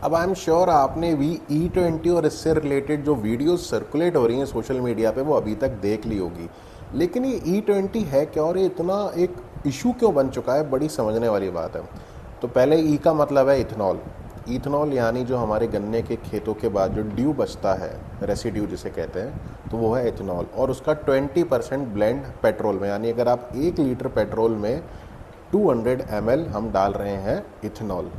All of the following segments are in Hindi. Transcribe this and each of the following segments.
अब आई एम श्योर आपने भी E20 और इससे रिलेटेड जो वीडियोस सर्कुलेट हो रही हैं सोशल मीडिया पे वो अभी तक देख ली होगी। लेकिन ये E20 है क्या और ये इतना एक इशू क्यों बन चुका है, बड़ी समझने वाली बात है। तो पहले ई का मतलब है इथेनॉल। इथेनॉल यानी जो हमारे गन्ने के खेतों के बाद जो ड्यू बचता है, रेसिड्यू जिसे कहते हैं, तो वो है इथेनॉल। और उसका 20% ब्लेंड पेट्रोल में, यानी अगर आप 1 लीटर पेट्रोल में 200 ml हम डाल रहे हैं इथेनॉल।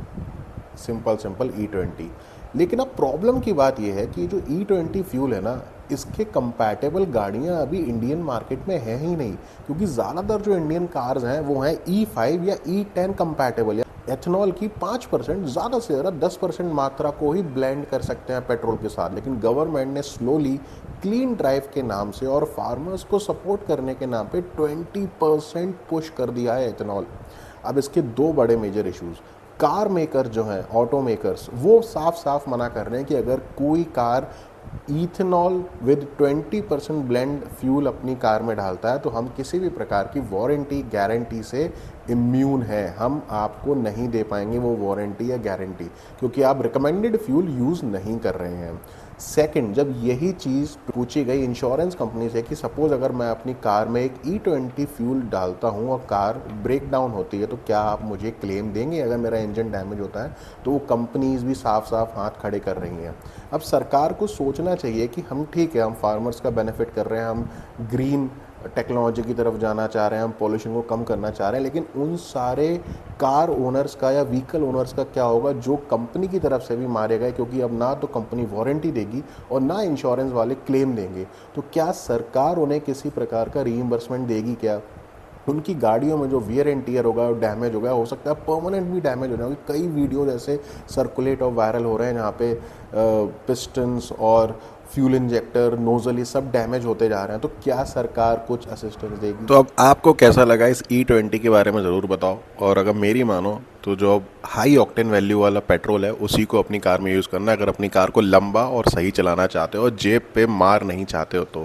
Simple simple E20। लेकिन अब प्रॉब्लम की बात यह है कि जो E20 फ्यूल है ना, इसके कंपैटिबल गाड़ियां अभी इंडियन मार्केट में है ही नहीं, क्योंकि ज़्यादातर जो इंडियन कार्स हैं वो हैं E5 या E10 कंपैटिबल। एथेनॉल की 5%, ज़्यादा से ज़्यादा 10% मात्रा को ही ब्लेंड कर सकते हैं पेट्रोल के साथ। लेकिन गवर्नमेंट ने स्लोली क्लीन ड्राइव के नाम से और फार्मर्स को सपोर्ट करने के नाम पे 20% पुश कर दिया है एथेनॉल। अब इसके दो बड़े मेजर इश्यूज, कार मेकर जो हैं, ऑटो मेकर्स, वो साफ साफ मना कर रहे हैं कि अगर कोई car ethanol with 20% blend fuel अपनी कार में डालता है तो हम किसी भी प्रकार की वारंटी गारंटी से इम्यून है, हम आपको नहीं दे पाएंगे वो वारंटी या गारंटी, क्योंकि आप रिकमेंडेड फ्यूल यूज़ नहीं कर रहे हैं। सेकंड, जब यही चीज़ पूछी गई इंश्योरेंस कंपनी से कि सपोज़ अगर मैं अपनी कार में एक E20 फ्यूल डालता हूँ और कार ब्रेक डाउन होती है तो क्या आप मुझे क्लेम देंगे अगर मेरा इंजन डैमेज होता है, तो वो कंपनीज भी साफ साफ हाथ खड़े कर रही हैं। अब सरकार को सोचना चाहिए कि हम ठीक है, हम फार्मर्स का बेनिफिट कर रहे हैं, हम ग्रीन टेक्नोलॉजी की तरफ जाना चाह रहे हैं, हम पॉल्यूशन को कम करना चाह रहे हैं, लेकिन उन सारे कार ओनर्स का या व्हीकल ओनर्स का क्या होगा जो कंपनी की तरफ से भी मारे गए, क्योंकि अब ना तो कंपनी वारंटी देगी और ना इंश्योरेंस वाले क्लेम देंगे। तो क्या सरकार उन्हें किसी प्रकार का रीइंबर्समेंट देगी क्या? उनकी गाड़ियों में जो वियर एंड टियर होगा और डैमेज होगा, हो सकता है परमानेंट भी डैमेज हो जाएगा। कई वीडियो ऐसे सर्कुलेट और वायरल हो रहे हैं जहाँ पे पिस्टन्स और फ्यूल इंजेक्टर, नोजल, ये सब डैमेज होते जा रहे हैं। तो क्या सरकार कुछ असिस्टेंस देगी? तो अब आपको कैसा लगा इस E20 के बारे में ज़रूर बताओ। और अगर मेरी मानो तो जो हाई ऑक्टेन वैल्यू वाला पेट्रोल है उसी को अपनी कार में यूज़ करना, अगर अपनी कार को लंबा और सही चलाना चाहते हो और जेब पे मार नहीं चाहते हो तो।